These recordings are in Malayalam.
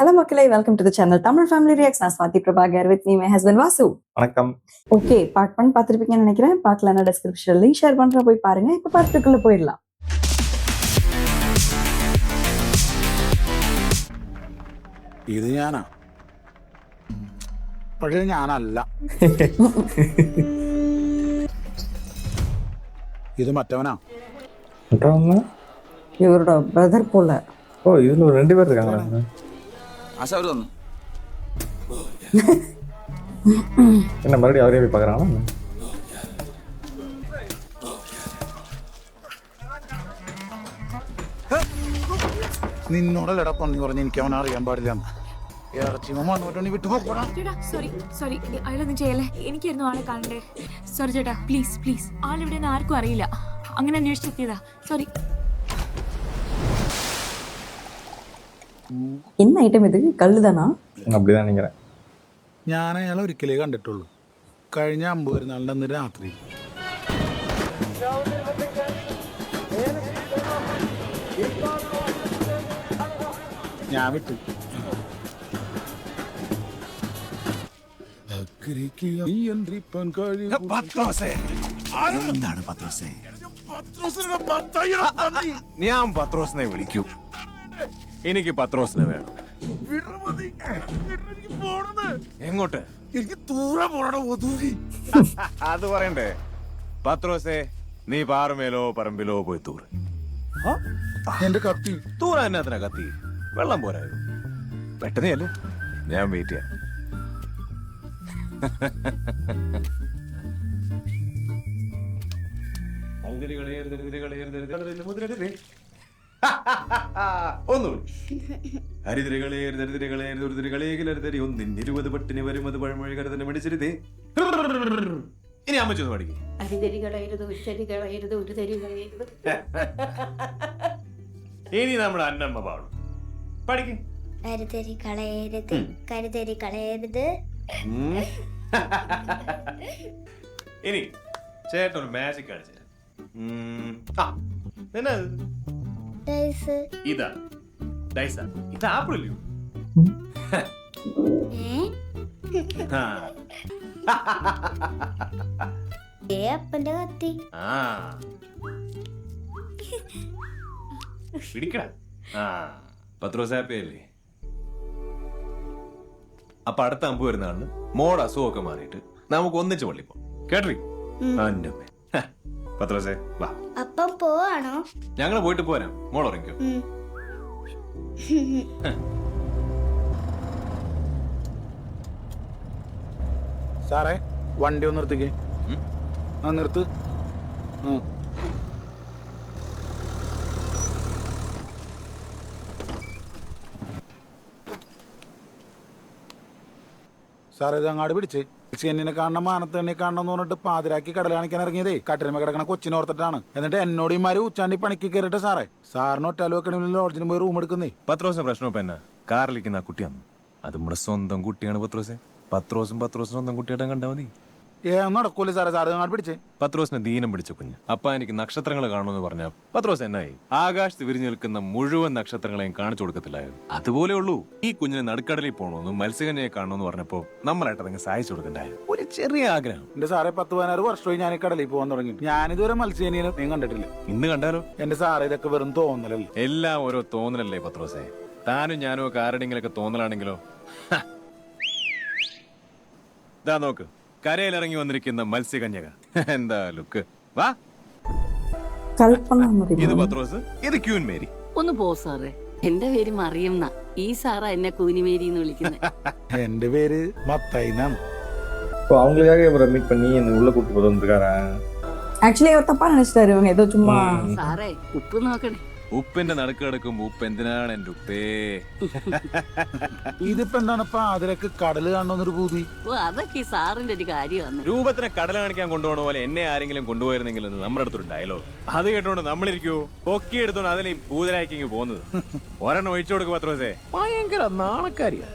Hello Makalai, welcome to the channel Tamil Family Reacts. நான் Swathi Prabhakar with me my husband Vasu. வணக்கம். ஓகே, பார்ட் 1 பார்த்திருப்பீங்கன்னு நினைக்கிறேன். பார்க்கலன்னா டிஸ்கிரிப்ஷன்ல லிங்க் ஷேர் பண்றேன், போய் பாருங்க. இப்போ பார்ட் 2க்குள்ள போயிடலாம். ഇത് ഞാനാ, പക്ഷേ ഞാനല്ല. ഇത് മറ്റവനാ. மற்றவங்க? இவரோட பிரதர் போல. ஓ, இதுல ஒரு 2 பேர் இருக்காங்க. ആശാ അവര് തന്നു. என்ன மறுபடியும் அவரே போய் பார்க்கறானா? നിന്നോടല്ലടാ പന്നി പറഞ്ഞ് എനിക്ക് അവനെ അറിയാൻ പാടില്ല. ഇറച്ചി മണ്ണോട്ടോണി വിട്ടു പോടാ. സോറി അയാളൊന്നും ചെയ്യല്ലേ, എനിക്കായിരുന്നു ആളെ കാണണ്ടേ. സോറി ചേട്ടാ, പ്ലീസ് പ്ലീസ്. ആളിവിടെ നിന്ന് ആർക്കും അറിയില്ല, അങ്ങനെ അന്വേഷിച്ചെത്തിയതാ. സോറി. என்ன ஐட்டம் இது? கல்லுதானா? அப்படிதான் நினைக்கிறேன். ഞാൻ അയാളെ ഒരിക്കലേ കണ്ടിട്ടുള്ളൂ, കഴിഞ്ഞ 50 പെരുന്നാളിൻ്റെ അന്ന് രാത്രി. ഞാൻ വിട്ടു. ഞാൻ പത്രോസിനെ വിളിക്കൂ. എനിക്ക് പത്രോസിനെ വേണം. എങ്ങോട്ട്? എനിക്ക് ദൂരെ പോണോ. അത് പറയണ്ടേ. പത്രോസേ, നീ പാറമേലോ പറമ്പിലോ പോയി തൂറ്. എന്റെ കത്തി തൂറ എന്നാത്തിനാ കത്തി? വെള്ളം പോരായോ? പെട്ടെന്ന് അല്ലേ, ഞാൻ വെയിറ്റ് ചെയ്യാം. ഒന്നിന് പട്ടിന് വരും അത് പഴമൊഴി കരുതന്നെ മേടിച്ചിരുതേ. ഇനി അമ്മച്ചൊന്ന് പഠിക്കും. ഇനി നമ്മുടെ അന്നമ്മ പാടും. പഠിക്കും. കരുതരി കളയരുത്, കരുതരി കളയരുത്. ഇനി ചേട്ടൻ ഒരു മാജിക് കാണിച്ചു. ഇതാ ഡൈസ. ഇത് ആപ്പിൾ അല്ലയോ? അപ്പന്റെ കത്തി. പിടിക്കടാ. പത്രോസാപ്പയല്ലേ? അപ്പൊ അടുത്ത അമ്പ് വരുന്ന ആളിന് മോടെ അസുഖമൊക്കെ മാറിയിട്ട് നമുക്ക് ഒന്നിച്ച് പള്ളി പോവാം. കേട്ടറി? പത്രോസേ വാ. അപ്പം പോവാണോ? ഞങ്ങള് പോയിട്ട് പോരാം. മോൾ ഉറങ്ങിക്കോ. സാറേ, വണ്ടി ഒന്ന് നിർത്തിക്കേ. നിർത്ത്. സാറേ, ഇത് അങ്ങാട് പിടിച്ച് എന്നെ കാണണം, മാനത്ത് എന്നെ കാണണം എന്ന് പറഞ്ഞിട്ട് പാതിരാക്കി കടൽ കാണിക്കാൻ ഇറങ്ങിയതേ കട്ടിരമ കിടക്കണ കൊച്ചിനോർത്തിട്ടാണ്. എന്നിട്ട് എന്നോട് ഇമാര് ഉച്ചാണ്ടി പണിക്ക് കയറിട്ട് സാറേ, സാറിന് ഒറ്റാലോ വെക്കണമെങ്കിൽ ലോഡ്ജിന് പോയി റൂം എടുക്കുന്നേ. പത്രോസിന് പ്രശ്നം ഇപ്പൊ എന്നാ? കാറിലിരിക്കുന്ന ആ കുട്ടിയാണ്. അത് നമ്മുടെ സ്വന്തം കുട്ടിയാണ് പത്രോസെ. പത്രോസും സ്വന്തം കുട്ടിയായിട്ട് കണ്ടാൽ മതി. നടക്കൂലേ സാറേ? സാറ് അങ്ങാട് പിടിച്ചേ. പത്രോസിനെ ദീനം പിടിച്ച കുഞ്ഞ്. അപ്പ എനിക്ക് നക്ഷത്രങ്ങൾ കാണുമെന്ന് പറഞ്ഞ പത്രോസ് എന്നായി? ആകാശത്ത് വിരിഞ്ഞു നിൽക്കുന്ന മുഴുവൻ നക്ഷത്രങ്ങളെയും കാണിച്ചു കൊടുക്കത്തില്ലായിരുന്നു. അതുപോലെ ഉള്ളൂ ഈ കുഞ്ഞിനെ നടുക്കടലിൽ പോകണമെന്നും മത്സ്യകന്യയെ കാണണമെന്ന് പറഞ്ഞപ്പോ നമ്മളായിട്ട് അതങ്ങ് സഹായിച്ചു കൊടുക്കണ്ടായിരുന്നു. ഒരു ചെറിയ ആഗ്രഹം. എന്റെ സാറേ, 10-16 വർഷമായി ഞാൻ ഈ കടലിൽ പോകാൻ തുടങ്ങി. ഞാനിതുവരെ മത്സ്യകന്യനെ നീ കണ്ടിട്ടില്ല. ഇന്ന് കണ്ടാലോ? എന്റെ സാറേ, ഇതൊക്കെ വെറും തോന്നലല്ലേ? എല്ലാം ഓരോ തോന്നലല്ലേ പത്രോസെ? താനും ഞാനും ഒക്കെ ആരുടെങ്കിലൊക്കെ തോന്നലാണെങ്കിലോ? ഇതാ നോക്ക്, കരയിലിറങ്ങി വന്നിരിക്കുന്ന മത്സ്യകന്യക. എന്താ ലുക്ക്! വാ. ഇത് പത്രോസ്, ഇത് ക്യൂൻ മേരി. ഒന്ന് പോ സാറേ, എന്റെ പേര് മറിയം. ഈ സാറാ എന്നെ കൂനിമേരി എന്ന് വിളിക്കുന്നത്. എന്റെ പേര് മത്തായിന്നാണ്. இப்போ அவங்களுக்காக இவரை மீட் பண்ணி என்ன உள்ள கூட்டு போது வந்திருக்காரா? ஆக்சுவலி அவர் தப்பா நினைச்சிட்டாரு. இவங்க ஏதோ சும்மா സാറേ, ഉപ്പ് നോക്കണേ. ഉപ്പിന്റെ നടുക്ക് കിടക്കുമ്പോ ഉപ്പ് എന്തിനാണ് എന്റെ ഉപ്പേ? ഇതിപ്പോ എന്താണ് പാതിരക്ക് കടല് കാണണമെന്നൊരു പൂതി? ഓ, അതൊക്കെ ഈ സാറിന്റെ ഒരു കാര്യമാണ്. രൂപത്തിനെ കടല കാണിക്കാൻ കൊണ്ടുപോകണ പോലെ എന്നെ ആരെങ്കിലും കൊണ്ടുപോയിരുന്നെങ്കിൽ നമ്മുടെ അടുത്തൊരു ഡയലോഗ്. അത് കേട്ടോണ്ട് നമ്മളിരിക്കൂ പൊക്കി എടുത്തോണ്ട് അതിനെ പൂതലാക്കി പോകുന്നത്. ഒരെണ്ണം ഒഴിച്ചു കൊടുക്കും പത്രോസേ. ഭയങ്കര നാണക്കാരിയാ.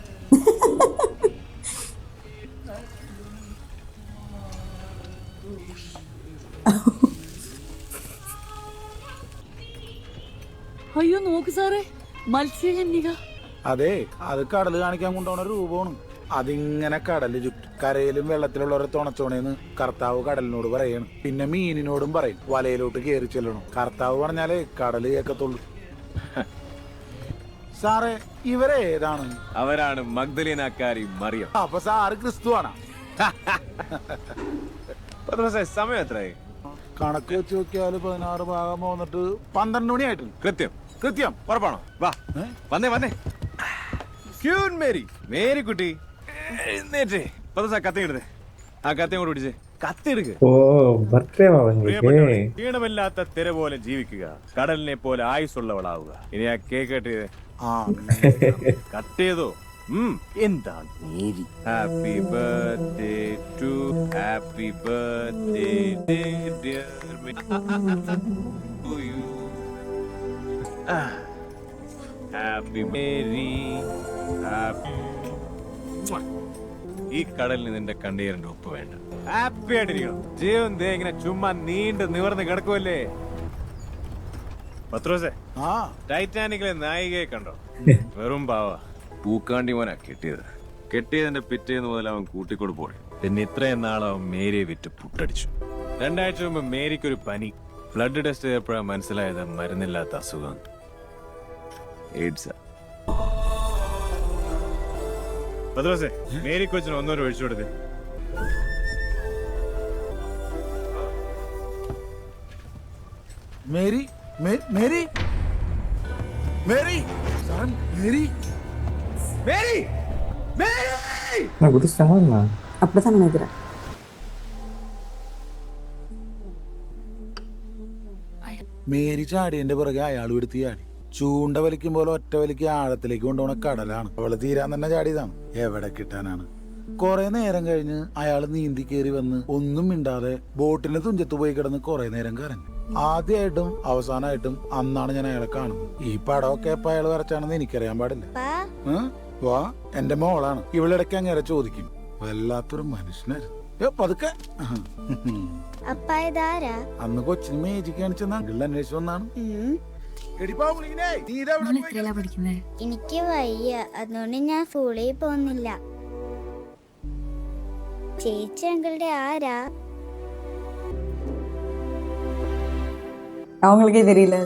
അയ്യോ നോക്ക് സാറേ, മത്സ്യകന്യക. അതെ, അത് കടല് കാണിക്കാൻ കൊണ്ടുപോണ രൂപമാണ്. അതിങ്ങനെ കടല് ചുറ്റും കരയിലും വെള്ളത്തിലുള്ളവരെ തുണച്ചോണേന്ന് കർത്താവ് കടലിനോട് പറയണം. പിന്നെ മീനിനോടും പറയും വലയിലോട്ട് കയറി ചെല്ലണം. കർത്താവ് പറഞ്ഞാലേ കടല് കേൾക്കത്തുള്ളൂ. സാറേ, ഇവരേതാണ്? അവരാണ് മഗ്ദലേനക്കാരി മറിയം. അപ്പൊ സാറ് ക്രിസ്തുവാണ്. പത്രോസേ, സമയം എത്രയായി? കണക്ക് വെച്ച് നോക്കിയാല് 16 ഭാഗം വന്നിട്ട് 12 മണിയായിട്ടുണ്ട്. കൃത്യം കൃത്യം. ഉറപ്പാണോ? വാ, വന്നേ വന്നേ. ക്യൂൻ മേരി, മേരി കുട്ടി എഴുന്നേറ്റേ. പത്രോസേ, കത്തി എടുത്തേ. ആ കത്തി അങ്ങോട്ട് പിടിച്ചേ. കത്തി എടുക്ക്. ഓ ബർത്ത്ഡേ പ്രിയപ്പെട്ടവളെ, ക്ഷീണമില്ലാത്ത തിര പോലെ ജീവിക്കുക, കടലിനെ പോലെ ആയുസുള്ളവളാവുക. ഇനി ആ കേക്ക് കട്ട് ചെയ്തേ. ആ കട്ട് ചെയ്തോ? എന്താണ് Mary? Happy birthday to, happy birthday dear you, happy Mary. ഈ കടലിന് നിന്റെ കണ്ണീരിന്റെ ഉപ്പ് വേണ്ട. ഹാപ്പി ആയിട്ടിരിക്കണം. ജീവൻ ദേ ഇങ്ങനെ ചുമ്മാ നീണ്ട് നിവർന്ന് കിടക്കുമല്ലേ. പത്രോസേ, ആ ടൈറ്റാനിക്കിലെ നായികയെ കണ്ടോ? വെറും പാവ. പൂക്കാണ്ടി മോനാ കെട്ടിയത്. കെട്ടിയതിന്റെ പിറ്റേന്ന് മുതൽ അവൻ കൂട്ടിക്കൊണ്ട് പോയി. പിന്നെ ഇത്രയും നാൾ അവൻ മേരിയെ വിറ്റ് പുട്ടടിച്ചു. 2 ആഴ്ച മുമ്പ് മേരിക്കൊരു പനി. ബ്ലഡ് ടെസ്റ്റ് ചെയ്തപ്പോഴാണ് മനസ്സിലായത് മരുന്നില്ലാത്ത അസുഖം, എയ്ഡ്സ്. പത്രോസേ, മേരി കൊച്ചിന് ഒന്നൊരു ഒഴിച്ചു കൊടുത്തേ. Mary Mary Mary sir, Mary Mary Mary. அப்படிதான் நினைக்கிறேன். മേരി ചാടിയന്റെ പുറകെ അയാൾ എടുത്ത് ചാടി. ചൂണ്ട വലിക്കും പോലെ ഒറ്റ വലിക്ക് ആഴത്തിലേക്ക് കൊണ്ടുപോണ കടലാണ്. അവള് തീരാൻ തന്നെ ചാടിയതാണ്. എവിടെ കിട്ടാനാണ്? കുറെ നേരം കഴിഞ്ഞ് അയാൾ നീന്തി കയറി വന്ന് ഒന്നും മിണ്ടാതെ ബോട്ടിന്റെ തുഞ്ചത്ത് പോയി കിടന്ന് കുറെ നേരം കരഞ്ഞു. ആദ്യമായിട്ടും അവസാനമായിട്ടും അന്നാണ് ഞാൻ അയാളെ കാണുന്നത്. ഈ പടമൊക്കെ എപ്പ അയാൾ വരച്ചാണെന്ന് എനിക്കറിയാൻ പാടില്ല. വാ, എന്റെ മോളാണ്. ഇവളിടയ്ക്ക് അങ്ങനെ ചോദിക്കും. വല്ലാത്തൊരു മനുഷ്യനായിരുന്നു. പതുക്കെ. അപ്പ ഇതാരാ? അന്ന് കൊച്ചിന് മേജിക്ക് കാണിച്ചെന്ന് അങ്കിളിൽ അന്വേഷിച്ചു വന്നാണ്. എനിക്ക് വയ്യ, അതുകൊണ്ട് ഞാൻ സ്കൂളിൽ പോകുന്നില്ല. ചേച്ചി അങ്കിളുടെ ആരാ? அவங்களுக்கே தெரியல.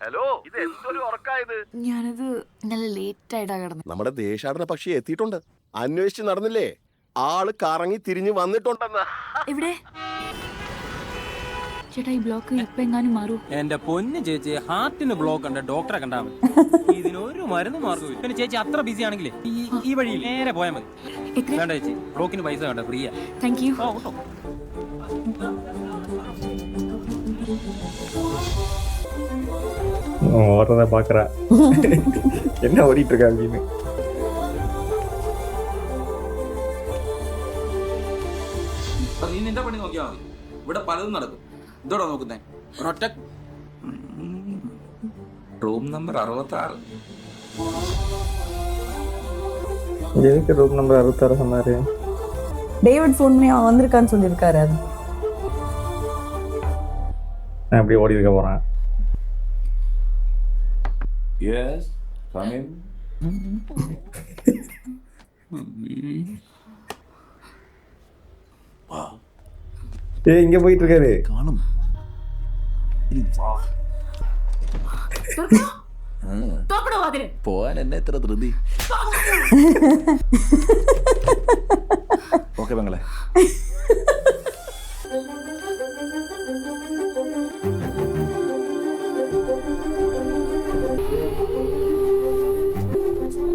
ഹലോ, ഇത് എന്തൊരു ഉറക്കായത്? ഞാനത് ഇന്നലെ ലേറ്റ് ആയിട്ടാ കിടന്നത്. നമ്മുടെ ദേശാടന പക്ഷി എത്തിയിട്ടുണ്ട്. അന്വേഷിച്ച് നടന്നില്ലേ? ആള് കറങ്ങി തിരിഞ്ഞു വന്നിട്ടുണ്ടെന്ന്. എവിടെ ചേട്ടാ? ഈ ബ്ലോക്ക് ഇപ്പൊ എങ്ങാനും മാറൂ? എന്റെ പൊന്ന് ചേച്ചി, ഹാർട്ടിന് ബ്ലോക്ക് ഉണ്ട്, ഡോക്ടറെ കണ്ടാ മതി. ഇതിനൊരു മരുന്ന് മാർഗമില്ല. പിന്നെ ചേച്ചി അത്ര ബിസി ആണെങ്കിലേ ഈ വഴി നേരെ പോയാൽ മതി. വേണ്ട ചേച്ചി, ബ്ലോക്കിന് പൈസ വേണ്ട, ഫ്രീയാ. Thank you. ஓடுறத பாக்குறா. என்ன ஓடிட்டு இருக்கா அப்படின்னு. നീ നിന്റെ പണി നോക്കിയാ മതി. ഇവിടെ പലതും നടക്കും. ഇതോടാ നോക്കുന്നേ? ഒരൊറ്റ റൂം നമ്പർ 66. எதுக்கு ரூம் நம்பர் 66 சொன்னாரு? டேவிட் ஃபோன் பண்ணி அவன் வந்திருக்கான்னு சொல்லியிருக்காரு. அது நான் எப்படி ஓடி இருக்க போறேன்? Yes, come in. ஏய், இங்க போயிட்டு இருக்காரு. കാണും. പോവാൻ എന്നെ എത്ര ധൃതി. ഓക്കെ പെങ്ങളെ.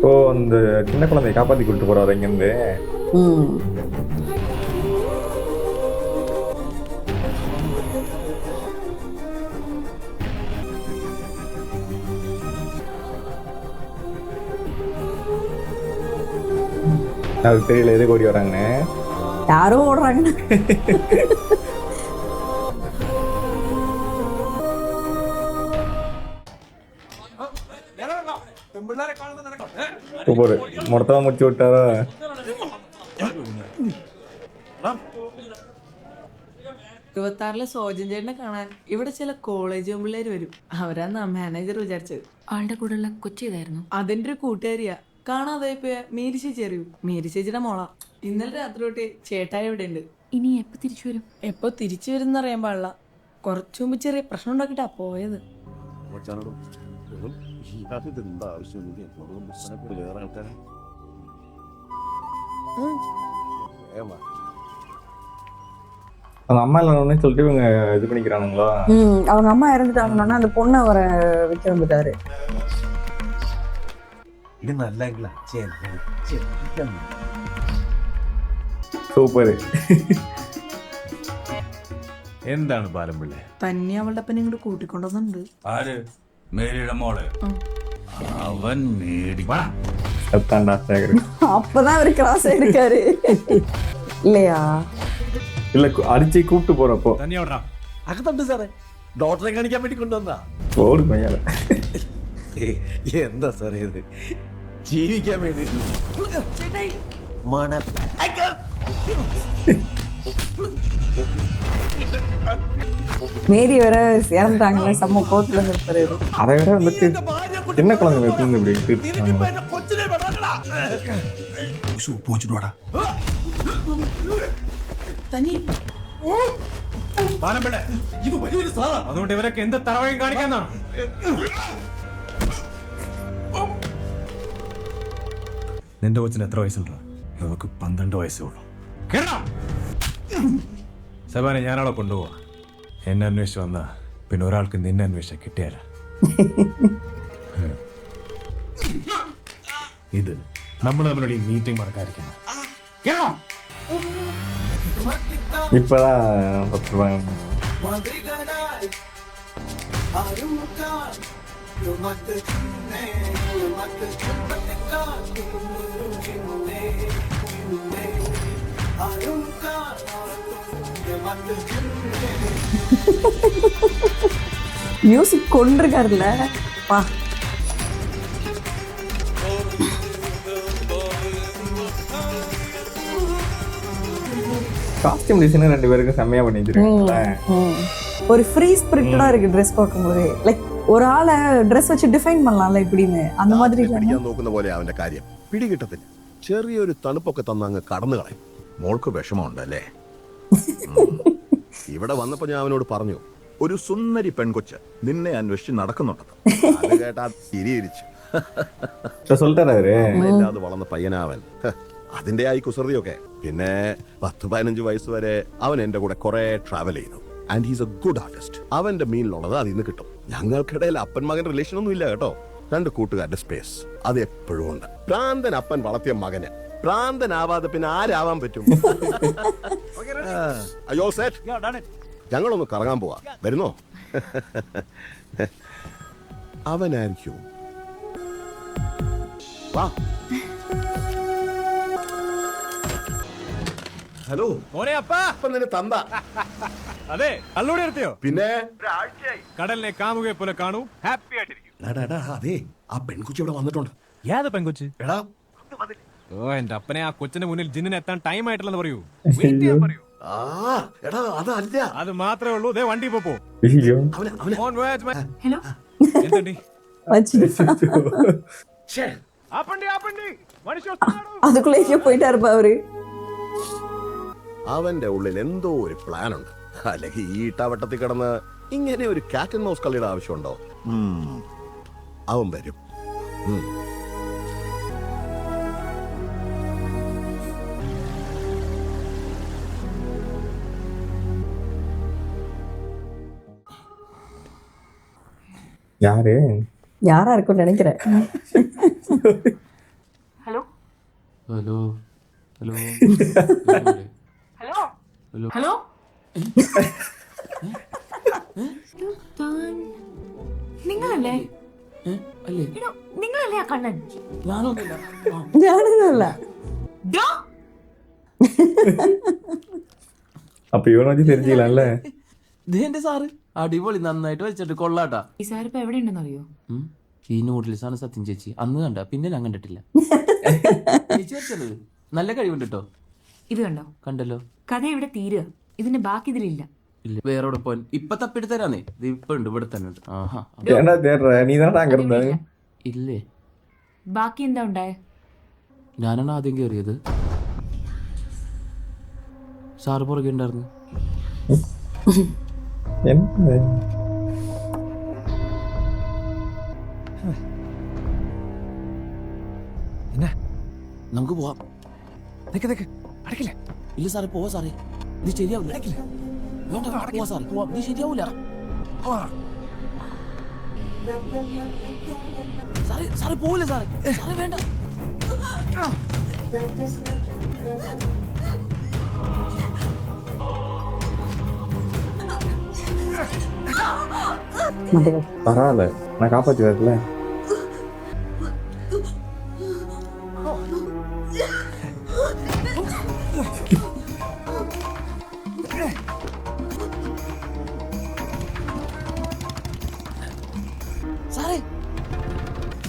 ஓ, அந்த சின்ன குழந்தைய காப்பாத்தி கூட்டு போறாரு இங்க இருந்து. அது தெரியல எதுக்கு ஓடி வராங்கன்னு. யாரோ ஓடுறாங்க. சூப்பர், மொத்தமா முடிச்சு விட்டாரா? 26 സോജൻ ചേട്ടനെ കാണാൻ ഇവിടെ ചില കോളേജ് പിള്ളേര് വരും. അവരാന്നാ മാനേജർ വിചാരിച്ചത്. ആളുടെ കൂടെയുള്ള കൊച്ചി ഇതായിരുന്നു. അതിന്റെ ഒരു കൂട്ടുകാരിയാ. കാണാതെ പോയ മേരി ചേച്ചി അറിയൂ? മേരി ചേച്ചിയുടെ മോളാ. ഇന്നലെ രാത്രി തൊട്ട് ചേട്ടായി ഇവിടെ ഉണ്ട്. ഇനി എപ്പോ തിരിച്ചു വരും? എപ്പോ തിരിച്ചു വരുന്ന അറിയാൻ പാടില്ല. കുറച്ചു മുമ്പ് ചെറിയ പ്രശ്നം ഉണ്ടാക്കിട്ടാ പോയത്. அந்த அம்மா இல்லைன்னு சொல்லிட்டு இவங்க இது பண்ணிக்கிறானுங்களா? அவங்க அம்மா இறந்துட்டாங்கன்னா அந்த பொண்ணை அவரை விற்க வந்துட்டாரு. இது நல்லா സൂപ്പർ. എന്താണ് ബാലംപിള്ളേ? തന്നെ അവളുടെ അപ്പനെ ഇങ്ങോട്ട് കൂട്ടിക്കൊണ്ടുവന്നുണ്ട്. ആര്? മേരിയുടെ മോള്. അവൻ മേടി சத்தாண்டா சேகர். அப்பதான் அவரு கிராஸ் ஆயிருக்காரு இல்லையா? இல்ல அடிச்சு கூப்பிட்டு போறப்போ തന്നെ വിടറാ. അകത്തുണ്ട് സാറേ. ഡോക്ടറെ കാണിക്കാൻ വേണ്ടി കൊണ്ടുവന്നാ. ഓടി പയ്യാല. എന്താ സാറേ ഇത്? ജീവിക്കാൻ വേണ്ടി மேரி வேற இறந்துட்டாங்களே, செம்ம கோத்துல இருப்பாரு. அதை விட வந்துட்டு சின்ன குழந்தைங்க எப்படி இப்படி இட்டுருக்காங்க? ബാലംപിള്ളേ, ഇത് വലിയൊരു സാറാ. അതുകൊണ്ട് ഇവരൊക്കെ എന്ത് തറവയും കാണിക്കാന്നാണ്. നിന്റെ കൊച്ചിന് എത്ര വയസ്സുണ്ടോ? നമുക്ക് 12 വയസ്സേ ഉള്ളൂ. സബാനെ ഞാനവിടെ കൊണ്ടുപോവാ. എന്നെ അന്വേഷിച്ച് വന്നാ പിന്നെ ഒരാൾക്ക് നിന്നെ അന്വേഷിച്ച കിട്ടിയാല. ഇത് നമ്മൾ തമ്മിലുള്ള ഈ മീറ്റിംഗ് മറക്കാതിരിക്കണം. இப்பதான் 10 ரூபாய். மியூசிக் கொண்டிருக்காருல்ல பா. காஸ்டியூம் டிசைனர் 2 பேருக்கும் செம்மையா பண்ணி வச்சிருக்காங்க. ஒரு ஃப்ரீ ஸ்பிரிட்டடா இருக்கு ட்ரெஸ் பார்க்கும்போது. லைக் ஒரு ஆளை ட்ரெஸ் வச்சு டிஃபைன் பண்ணலாம்ல இப்படின்னு, அந்த மாதிரி പിടിക്കാൻ നോക്കുന്ന പോലെ അവന്റെ കാര്യം പിടികിട്ടത്തില്ല. ചെറിയൊരു തണുപ്പൊക്കെ തന്ന അങ്ങ് കടന്നു കളയും. മോൾക്ക് വിഷമമുണ്ടല്ലേ? ഇവിടെ വന്നപ്പോ ഞാൻ അവനോട് പറഞ്ഞു, ഒരു സുന്ദരി പെൺകൊച്ച് നിന്നെ അന്വേഷിച്ച് നടക്കുന്നുണ്ടെന്ന്. അത് കേട്ടാ തിരിയിരിച്ചു. சொல்லிட்டாரு அவரு. ഇല്ലാതെ വളർന്ന പയ്യനാവൻ. അതിന്റെ ആയി കുസൃതിയൊക്കെ. പിന്നെ 10-15 വയസ്സ് വരെ അവൻ എന്റെ കൂടെ കുറെ ട്രാവൽ ചെയ്തു. And he's A good artist. അവന്റെ മീനിലുള്ളത് അതിൽ നിന്ന് കിട്ടും. ഞങ്ങൾക്കിടയിൽ അപ്പൻ മകൻ റിലേഷൻ ഒന്നും ഇല്ല കേട്ടോ. 2 കൂട്ടുകാരുടെ സ്പേസ് അത് എപ്പോഴും ഉണ്ട്. ഭ്രാന്തൻ അപ്പൻ വളർത്തിയ മകന് ഭ്രാന്തനാവാതെ പിന്നെ ആരാവാൻ പറ്റും? അയ്യോ സെറ്റ്, ഞങ്ങളൊന്ന് കറങ്ങാൻ പോവാ. വരുന്നോ? അവനായിരിക്കും. വാ. ഹലോ മോനെ അപ്പാ. അപ്പൊ നിന്നെ തന്ത. അതെ, കള്ളൂടെ നിർത്തിയോ? പിന്നെ കടലിനെ കാമുകയെ പോലെ കാണൂ, ഹാപ്പി ആയിട്ടിരിക്കും. അതെ, ആ പെൺകുച്ചി ഇവിടെ വന്നിട്ടുണ്ട്. ഏത് പെൺകൊച്ച്? എടാ ഓ, എന്റെ അപ്പനെ ആ കൊച്ചിന്റെ മുന്നിൽ ജിന്നിന് എത്താൻ ടൈം ആയിട്ടില്ലെന്ന് പറയൂ. വെയിറ്റ് ചെയ്യാൻ പറയൂ. എടാ അതല്ല, അത് മാത്രമേ ഉള്ളൂ. ദേ വണ്ടി പോ. ஐயோ. On voyage, man. ഹലോ, എന്തണ്ടി? ആപ്പണ്ടി മനുഷ്യ அதுக்குள்ளே போயிட்டாருப்பா அவரு. അവന്റെ ഉള്ളിൽ എന്തോ ഒരു പ്ലാൻ ഉണ്ട്. അല്ലെങ്കിൽ ഈ ഇട്ടാവട്ടത്തിൽ കിടന്ന് ഇങ്ങനെ ഒരു കാറ്റ് ആൻഡ് മൗസ് കളിയുടെ ആവശ്യമുണ്ടോ? അവൻ വരും. யாரு? யாரா இருக்கும்னு நினைக்கிறேன். Hello hello hello hello hello. നിങ്ങളല്ലേ? അല്ലേ? എടോ, നിങ്ങളല്ലേ ആ കണ്ണൻ? ഞാനൊന്നുമില്ല. ഞാനൊന്നുമല്ല. ഡോ, அப்ப இவனை வச்சு தெரிஞ்சுக்கலாம்ல. ഇത് എന്റെ സാറ് അടിപൊളി, നന്നായിട്ട് വെച്ചിട്ട് കൊള്ളാട്ടാ. ഈ സാറിപ്പോ എവിടെ ഉണ്ടെന്ന് അറിയോ? ഈ നൂഡിൽസ് ആണ് സത്യം ചേച്ചി. അന്ന് കണ്ട, പിന്നെ ഞാൻ കണ്ടിട്ടില്ല. ചേച്ചി വെച്ചത് നല്ല കഴിവുണ്ട് കേട്ടോ. ഇത് കണ്ടോ? കണ്ടല്ലോ. കഥ ഇവിടെ തീരുക. ഇതിന്റെ ബാക്കി ഇതിലില്ല. ഇല്ല വേറെ എവിടെ പോവാൻ ഇപ്പൊ തപ്പിട്ട് തരാന്നേ ഇത് ഇപ്പൊ ഉണ്ട് ഇവിടെ തന്നെ ഉണ്ട്. ആഹാ ஏன்டா தேடுற நீ தானடா அங்க இருந்த ഇല്ലേ ബാക്കി എന്താ ഉണ്ടായേ? ഞാനാണ് ആദ്യം കയറിയത്. സാറ് പുറകെ ഉണ്ടായിരുന്നു. என்ன നമുക്ക് പോവാം. അടക്കില്ല. ഇല്ല സാറേ പോവാ സാറേ ഇത് ശരിയാവില്ല. വേണ്ട, പോവാ സാറേ പോവാം ഇത് ശരിയാവൂല. സാറേ സാറേ പോവില്ല സാറേ സാറേ വേണ്ട. பரவாயில்ல நான் காப்பாத்தி வரல. സാറേ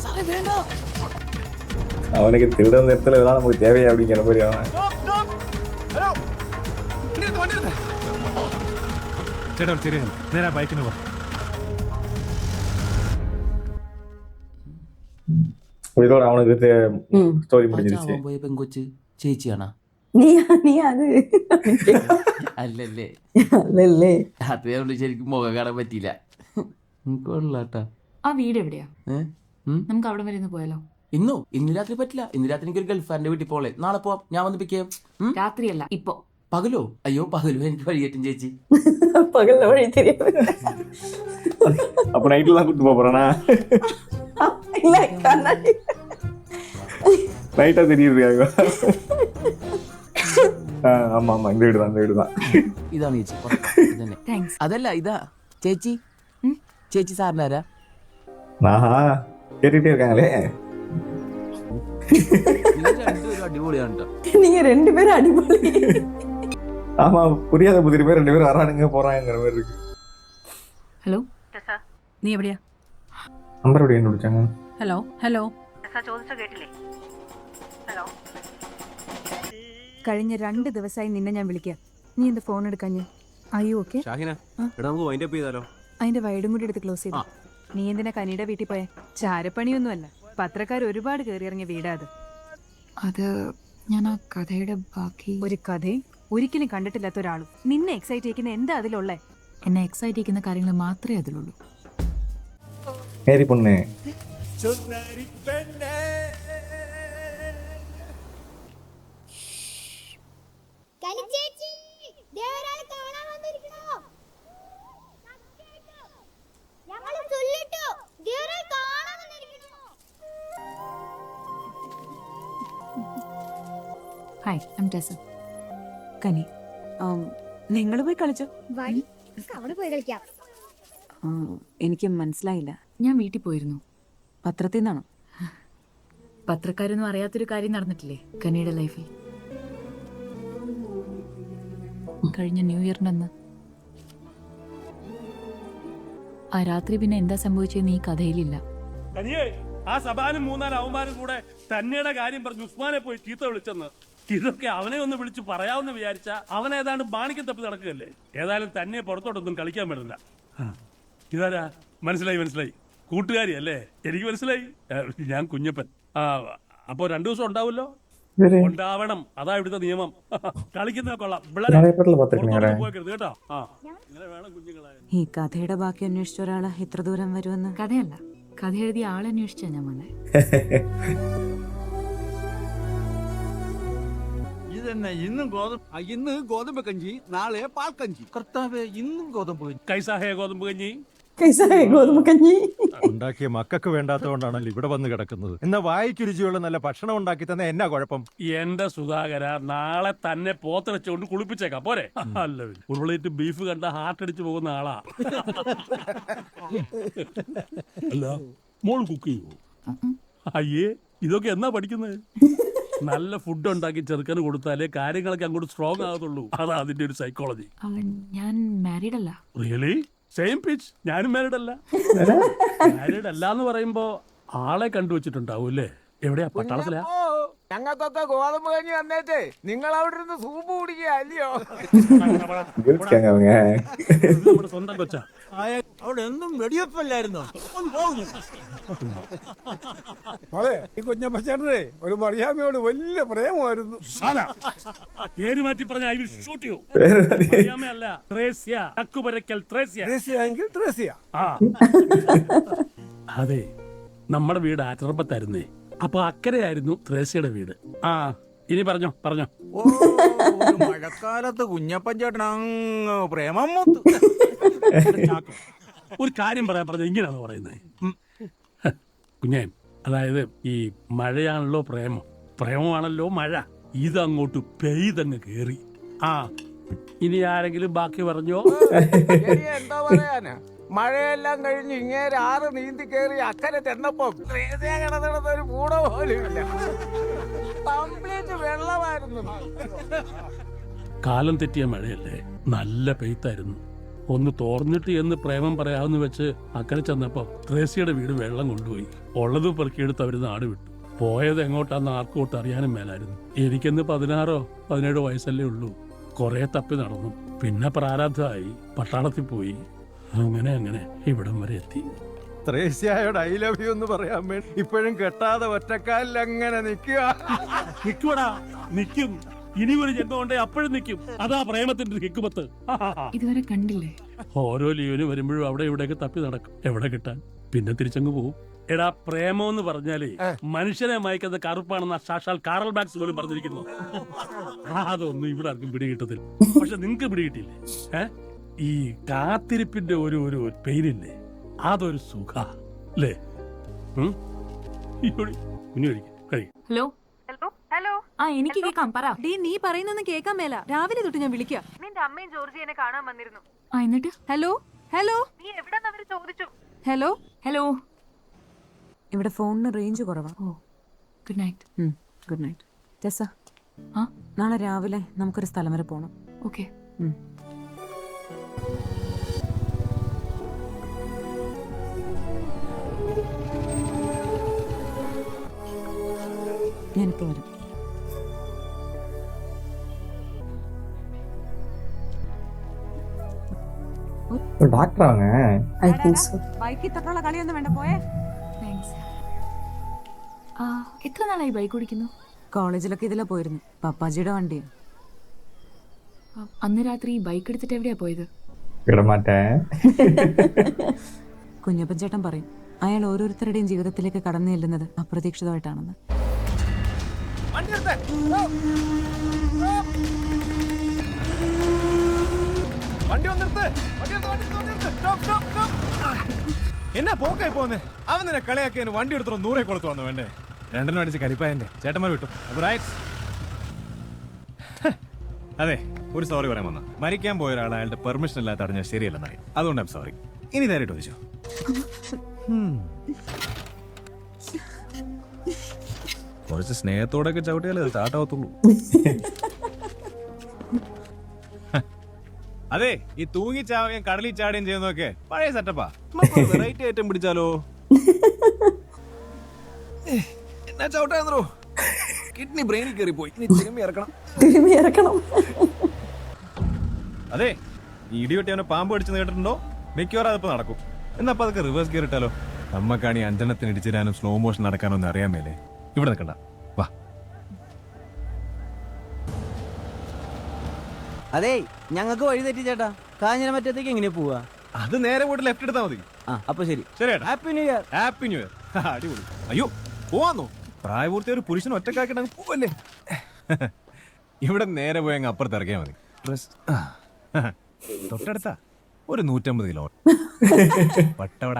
സാറേ വേണ്ട. அவனுக்கு திருட நேரத்துல இதெல்லாம் நமக்கு தேவையா அப்படிங்கிற மாதிரி அவன் ചേട്ടാ ശരി നേരെ ബൈക്കിന് പോ. இதோட அவனுக்கு ஸ்டோரி முடிஞ்சிருச்சு. ചാവാൻ പോയ പെങ്കൊച്ച് ചേച്ചിയാണാ? നീ അത് അല്ലല്ലേ അല്ലല്ലേ. അത് ശരിക്കും മുഖം കാണാൻ പറ്റിയില്ല. കൊള്ളാട്ടാ. ആ വീട് എവിടെയാ? നമുക്ക് അവിടെ വരെ ഒന്ന് പോയാലോ? ഇന്ന് രാത്രി പറ്റില്ല. ഇന്ന് രാത്രി എനിക്കൊരു ഗൾഫാന്റെ വീട്ടിൽ പോളെ. നാളെ പോവാം. ഞാൻ വന്ന് പിക്ക് ചെയ്യാം. രാത്രിയല്ല ഇപ്പൊ. പകലോ? അയ്യോ പകലോ എനിക്ക് വഴിയേറ്റും ചേച്ചി. പകലിൽ വഴി தெரியாது. அப்ப நைட்ல தான் கூட்டி போறேனா? இல்ல கண்ணாடி நைட்டா தெரியுது. ஆமா ஆமா இந்த வீடு தான். ഇതാണ് ചേച്ചി. ഇതന്നെ. താങ്ക്സ്. അതല്ല ഇതാ ചേച്ചി. ചേച്ചി സാറിനാരാ? ஆஹா கேட்டுட்டே இருக்காங்களே. അടിപൊളിയാണ് കേട്ടോ. நீங்க 2 பேரும் அடிபொலி. ஆமா புரியாத புதிரி பேர் 2 பேரும் வரானுங்க போறாங்கிற மாதிரி இருக்கு. ഹലോ നീ എവിടെയാ? നമ്പർ എവിടെ കണ്ടുപിടിച്ചാங்க? ഹലോ ഹലോ കഴിഞ്ഞ 2 ദിവസമായി നിന്നെ ഞാൻ വിളിക്കാം. നീ എന്താ ഫോൺ എടുക്കാഞ്ഞ്? അയ്യോ ഓക്കെ അതിന്റെ വൈഡും കൂടി എടുത്ത് ക്ലോസ് ചെയ്തു. നീ എന്തിനാ കനിയുടെ വീട്ടിൽ പോയെ? ചാരപ്പണിയൊന്നുമല്ല, പത്രക്കാർ ഒരുപാട് കയറിയിറങ്ങിയ വീടാ അത്. അത് ഞാൻ ആ കഥയുടെ ബാക്കി. ഒരു കഥയും ഒരിക്കലും കണ്ടിട്ടില്ലാത്ത ഒരാളും നിന്നെ എക്സൈറ്റ് ചെയ്യിക്കുന്ന എന്താ അതിലുള്ളേ? എന്നെ എക്സൈറ്റ് ചെയ്യിക്കുന്ന കാര്യങ്ങൾ മാത്രമേ അതിലുള്ളൂ. മേരി പൊണ്ണേ hi I am Tessa. Kani നിങ്ങൾ പോയി കളിച്ചോ? പോയി കളിക്കാം. എനിക്ക് മനസ്സിലായില്ല. ഞാൻ വീട്ടിൽ പോയിരുന്നു. പത്രത്തിൽ നിന്നാണോ? പത്രക്കാരൊന്നും അറിയാത്തൊരു കാര്യം നടന്നിട്ടില്ലേ കനിയുടെ ലൈഫിൽ? കഴിഞ്ഞ ന്യൂ ഇയറിൻ്റെ അന്ന് ആ രാത്രി പിന്നെ എന്താ സംഭവിച്ചതെന്ന് ഈ കഥയിലില്ല. ആ സഭാനും 3-4 അവന്മാരും കൂടെ തന്നെയുടെ കാര്യം പറഞ്ഞ് ഉസ്മാനെ പോയി ചീത്ത വിളിച്ചെന്ന്. ഇതൊക്കെ അവനെ ഒന്ന് വിളിച്ച് പറയാമെന്ന് വിചാരിച്ച അവൻ ഏതാണ്ട് മാണിക്യം തപ്പി നടക്കുകയല്ലേ. ഏതായാലും തന്നെ പുറത്തോട്ടൊന്നും കളിക്കാൻ പറ്റില്ല. ഇതാരാ? മനസ്സിലായി കൂട്ടുകാരി അല്ലേ? എനിക്ക് മനസ്സിലായി. ഞാൻ കുഞ്ഞപ്പൻ. അപ്പൊ 2 ദിവസം ഉണ്ടാവുമല്ലോ? ഉണ്ടാവണം, അതാ ഇവിടുത്തെ നിയമം. കളിക്കുന്ന കൊള്ളാം. പോകരുത് കേട്ടോ. ഇങ്ങനെ വേണം കുഞ്ഞുങ്ങളായ. ഈ കഥയുടെ ബാക്കി അന്വേഷിച്ച ഒരാളെ ഇത്ര ദൂരം വരുമെന്ന്. കഥയല്ല, കഥ എഴുതിയ ആളന്വേഷിച്ചാ ഞാൻ വന്നേ. ഇതന്നെ ഇന്ന് ഗോതമ്പ് കഞ്ചി, നാളെ പാൽക്കഞ്ചി. കർത്താവേ, ഇന്നും ഗോതമ്പ് കഞ്ചി. കൈസാഹേ ഗോതമ്പ് കഞ്ഞി. ഗോതമ്പ് കഞ്ഞി ഉണ്ടാക്കിയ മക്കൾക്ക് വേണ്ടാത്തതുകൊണ്ടാണല്ലോ ഇവിടെ വന്ന് കിടക്കുന്നത്. എന്നാ വായിക്ക് രുചിയുള്ള നല്ല ഭക്ഷണം ഉണ്ടാക്കി തന്നെ എന്നാ കുഴപ്പം? എന്റെ സുധാകര, നാളെ തന്നെ പോത്തിറച്ചുകൊണ്ട് കുളിപ്പിച്ചേക്കാം പോരെ? അല്ല, ഒരു പ്ലേറ്റ് ബീഫ് കണ്ട ഹാർട്ട് അടിച്ചു പോകുന്ന ആളാ. അല്ല, മോൾ കുക്ക് ചെയ്യൂ? അയ്യേ, ഇതൊക്കെ എന്നാ പഠിക്കുന്നത്? നല്ല ഫുഡ് ഉണ്ടാക്കി ചെറുക്കന് കൊടുത്താലേ കാര്യങ്ങളൊക്കെ അങ്ങോട്ട് സ്ട്രോങ് ആകത്തുള്ളൂ. അതാ അതിന്റെ ഒരു സൈക്കോളജി. ഞാൻ മാരീഡ് അല്ല. റിയലി? Same pitch. ഞാനും മാരീഡ് അല്ല. മാരീഡ് അല്ല എന്ന് പറയുമ്പോ ആളെ കണ്ടുവച്ചിട്ടുണ്ടാവും അല്ലേ? എവിടെയാ? പട്ടാളത്തിലാ? ഞങ്ങൾക്കൊക്കെ ഗോതമ്പ് കഞ്ഞി വന്നേറ്റേ നിങ്ങൾ അവിടെ ഇരുന്ന് സൂപ്പ് കുടിക്കുക അല്ലയോ? ഗൾഫിക്കാங்க அவங்க നമ്മുടെ സ്വന്തം കൊച്ചാ. അവിടെ എന്നും വെടിവെപ്പല്ലായിരുന്നോ? അതെ, ഈ കുഞ്ഞപ്പച്ചേട്ടനെ ഒരു മറിയാമ്മയോട് വലിയ പ്രേമമായിരുന്നു. പേര് മാറ്റി പറഞ്ഞ ഐ വിൽ ഷൂട്ട് യു. അല്ല ത്രേസ്യ, അക്കുപരക്കൽ ത്രേസ്യ. ത്രേസ്യ ത്രേസ്യ. അതെ, നമ്മുടെ വീട് ആറ്ററമ്പത്തായിരുന്നേ. അപ്പൊ അക്കരെയായിരുന്നു ത്രേസ്യയുടെ വീട്. ആ ഇനി പറഞ്ഞോ പറഞ്ഞോ. ഓ, ഒരു മഴക്കാലത്ത് കുഞ്ഞപ്പൻ ചേട്ടൻ അങ്ങ് പ്രേമം മൂത്തു. ഒരു കാര്യം പറയാൻ പറഞ്ഞ ഇങ്ങനെയാണോ പറയുന്നത്? കുഞ്ഞേ, അതായത് ഈ മഴയാണല്ലോ പ്രേമം, പ്രേമമാണല്ലോ മഴ. ഇതങ്ങോട്ട് പെയ്തങ്ങ് കേറി. ആ ഇനി ആരെങ്കിലും ബാക്കി പറഞ്ഞോ? എന്താ പറയാനാ, മഴയെല്ലാം കഴിഞ്ഞ് ഇങ്ങേരെ 6 നീന്തി കയറി അക്കരെ ചെന്നപ്പോ കിടന്നിടത്ത് ഒരു പൂട പോലും ഇല്ല. കംപ്ലീറ്റ് വെള്ളമായിരുന്നു. കാലം തെറ്റിയ മഴയല്ലേ, നല്ല പെയ്ത്തായിരുന്നു. ഒന്ന് തോർന്നിട്ട് എന്ന് പ്രേമം പറയാമെന്ന് വെച്ച് അക്കരെ ചെന്നപ്പോ ത്രേസ്യയുടെ വീട് വെള്ളം കൊണ്ടുപോയി. ഉള്ളത് പെറുക്കിയെടുത്ത് അവര് നാട് വിട്ടു. പോയത് എങ്ങോട്ടാന്ന് ആർക്കോട്ട് അറിയാനും മേലായിരുന്നു. എനിക്കെന്ന് 16-17 വയസ്സല്ലേ ഉള്ളൂ. കുറെ തപ്പി നടന്നു, പിന്നെ പ്രാരാബ്ധമായി, പട്ടാളത്തിൽ പോയി. അങ്ങനെ അങ്ങനെ ഇവിടം വരെ എത്തി. ത്രേസ്യയോട് ഐ ലവ് യു എന്ന് പറയാൻ വേണ്ടി ഇപ്പോഴും കെട്ടാതെ ഒറ്റക്കാലിൽ അങ്ങനെ നിൽക്കുവാടാ, നിൽക്കും. ഇനി ഒരു ജന്മം ഉണ്ടേ അപ്പോഴും നിൽക്കും. അതാ പ്രേമത്തിന്റെ ഹിക്കുമത്ത്. ഇതുവരെ കണ്ടില്ലേ? ഓരോ ലീവിന് വരുമ്പോഴും അവിടെ ഇവിടെയൊക്കെ തപ്പി നടക്കും. എവിടെ കിട്ടാൻ, പിന്നെ തിരിച്ചങ്ങ് പോകും. എടാ, പ്രേമം എന്ന് പറഞ്ഞാലേ മനുഷ്യനെ മയക്കുന്ന കറുപ്പാണെന്ന സാക്ഷാൽ കാറൽ ബാക്സ് പോലും പറഞ്ഞിരിക്കുന്നു. അതൊന്നും ഇവിടെ ആർക്കും പിടികിട്ടത്തില്ല. പക്ഷെ നിങ്ങക്ക് പിടികിട്ടില്ലേ? ഈ കാത്തിരിപ്പിന്റെ ഒരു പെയിനില്ലേ, അതൊരു സുഖ അല്ലേ? Hello hello hello. ആ എനിക്ക് കേൾക്കാം, പറ. നീ പറയുന്നൊന്നും കേൾക്കാൻ മേല. രാവിലെ തൊട്ട് ഞാൻ വിളിക്കാം. നിന്റെ അമ്മയും ജോർജിയെ കാണാൻ വന്നിരുന്നു. ആ എന്നിട്ട്? Hello hello. നീ എവിടെന്നവര് ചോദിച്ചു. Hello hello. ഇവിടെ ഫോണിന് റേഞ്ച് കുറവാ. ഓ, good night. Good night. Tessa, നാളെ രാവിലെ നമുക്കൊരു സ്ഥലം വരെ പോകണം. ഓക്കെ. ഞാനിപ്പോ വരും. டாக்டராங்க. I think so. ബൈക്കിൽ തൊട്ടുള്ള കളിയൊന്നും വേണ്ട, പോയേ. താങ്ക്സ്. എത്ര നാളായി ബൈക്ക് ഓടിക്കുന്നു? കോളേജിലൊക്കെ ഇതിലാ പോയിരുന്നു. പപ്പാജിയുടെ വണ്ടിയാണ്. അന്ന് രാത്രി ബൈക്ക് എടുത്തിട്ട് എവിടെയാ പോയത്? വിടമാറ്റേ. കുഞ്ഞപ്പൻ ചേട്ടൻ പറയും, അയാൾ ഓരോരുത്തരുടെയും ജീവിതത്തിലേക്ക് കടന്നു ചെല്ലുന്നത് അപ്രതീക്ഷിതമായിട്ടാണെന്ന്. എന്നാ പോക്കായി പോന്നെ? അവൻ നിന്നെ കളിയാക്കി വണ്ടി എടുത്തോ 100 കൊളുത്തു വന്നു വേണ്ടേ? 2 അടിച്ച് കരിപ്പായന്റെ ചേട്ടന്മാർ വിട്ടു. അതെ, ഒരു സോറി പറയാൻ വന്ന. മരിക്കാൻ പോയ ഒരാൾ അയാളുടെ പെർമിഷൻ ഇല്ലാത്ത അറിഞ്ഞാൽ ശരിയല്ലെന്നായി. അതുകൊണ്ട് ഐം സോറി. ഇനി നേരിട്ട് ചോദിച്ചോ. കുറച്ച് സ്നേഹത്തോടൊക്കെ ചവിട്ടിയാലേ അത് ചാട്ടാവത്തുള്ളൂ. അതെ, ഈ തൂങ്ങി ചാവുകയും കടലിൽ ചാടുകയും ചെയ്യുന്നതൊക്കെ പഴയ സെറ്റപ്പാ. Variety item പിടിച്ചാലോ? എന്നാ ചവിട്ടാന്നോ? കിഡ്നി ബ്രെയിനിൽ കയറി പോയി. തിരുമ്പി ഇറക്കണം. അതെ, ഈ ഇടിവെട്ടി അവനെ പാമ്പ് അടിച്ചെന്ന് കേട്ടിട്ടുണ്ടോ? മിക്കവാറും അതിപ്പോ നടക്കും. എന്നപ്പോ അതൊക്കെ റിവേഴ്സ് ഗിയർ ഇട്ടാലോ? നമ്മക്കാണി 5 ഇടിച്ചിടാനും സ്ലോ മോഷൻ നടക്കാനോ ഒന്നും അറിയാൻ മേലേ. ഇവിടെ നിൽക്കണ്ട, വാ. അതെ, ഞങ്ങൾക്ക് വഴി തെറ്റി ചേട്ടാ. കാഞ്ഞിര മറ്റത്തേക്ക് എങ്ങനെയാ പോവാ? അത് നേരെ പോയിട്ട് ലെഫ്റ്റ് എടുത്താൽ മതി. അപ്പൊ ശരി. Happy new year. Happy new year. അടിപൊളി. അയ്യോ, പോവാന്നോ? പ്രായപൂർത്തി ഒരു പുരുഷന് ഒറ്റക്കാക്കിട്ട് പോവല്ലേ? ഇവിടെ നേരെ പോയി അങ്ങ് അപ്പുറത്ത് ഇറക്കിയാൽ മതി. തൊട്ടടുത്താ ഒരു 150 കിലോ. പട്ടവട.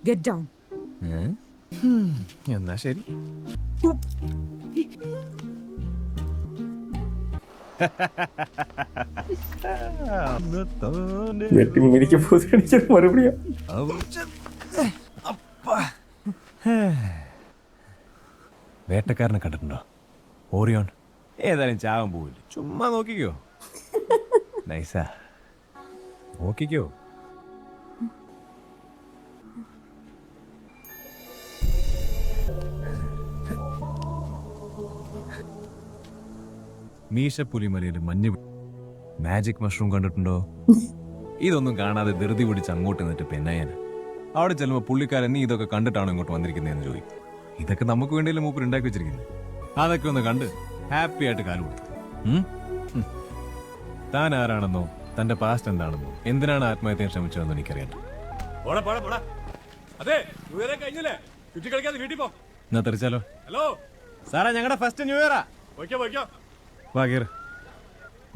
Get down. എന്നാ ശരി. வெட்டி மிதிக்க போது அடிச்சு மறுபடியும். വേട്ടക്കാരനെ കണ്ടിട്ടുണ്ടോ? ഓറിയോൺ. ഏതായാലും ചാവാൻ പോവില്ല. ചുമ്മാ നോക്കിക്കോ. നൈസാ, നോക്കിക്കോ. മീശപ്പുലിമലയിൽ മാജിക് മഷ്റൂം കണ്ടിട്ടുണ്ടോ? ഇതൊന്നും കാണാതെ ധൃതി പിടിച്ച് അങ്ങോട്ട് നിന്നിട്ട് പെണ്ണയന അവിടെ ചെല്ലുമ്പോൾ പുള്ളിക്കാരൻ നീ ഇതൊക്കെ കണ്ടിട്ടാണോ ഇങ്ങോട്ട് വന്നിരിക്കുന്നതെന്ന് ചോദിക്കും. ഇതൊക്കെ നമുക്ക് വേണ്ടിയല്ലേ മൂപ്പർ ഉണ്ടാക്കി വെച്ചിരിക്കുന്നത്. അതൊക്കെ ഒന്ന് കണ്ട് ഹാപ്പി ആയിട്ട് കാലം കൊടുത്തു. താൻ ആരാണെന്നോ തന്റെ പാസ്റ്റ് എന്താണെന്നോ എന്തിനാണ് ആത്മഹത്യ ശ്രമിച്ചതെന്നോ എനിക്കറിയാം. അതെ കഴിഞ്ഞല്ലേ ചുറ്റി കളിക്കാതെ വീട്ടിൽ പോ. എന്നാ തെറിച്ചാലോ? ഹലോ സാറാ ഞങ്ങളുടെ ഫസ്റ്റ് ന്യൂ ഇയറാ. വയ്ക്കോ വാ കേറ്.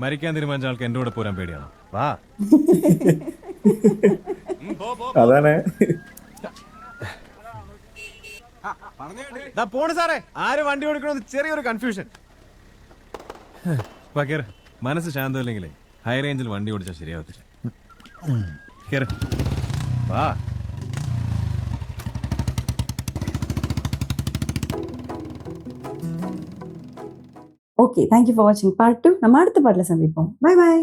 മരിക്കാൻ തീരുമാനിച്ച ആൾക്ക് എന്റെ കൂടെ പോരാൻ പേടിയാണോ? വാ. അതാണ് പോണ് സാറേ. ആര് വണ്ടി ഓടിക്കണമെന്ന് ചെറിയൊരു കൺഫ്യൂഷൻ. വാ കേറ്. മനസ്സ് ശാന്തമില്ലെങ്കിലേ ഹൈ റേഞ്ചിൽ വണ്ടി ഓടിച്ചാൽ ശരിയാവത്തില്ല. കേറ്. വാ. ஓகே, தேங்க்யூ ஃபார் வாட்சிங் பார்ட் 2. நம்ம அடுத்த பாட்டில் சந்திப்போம். Bye bye.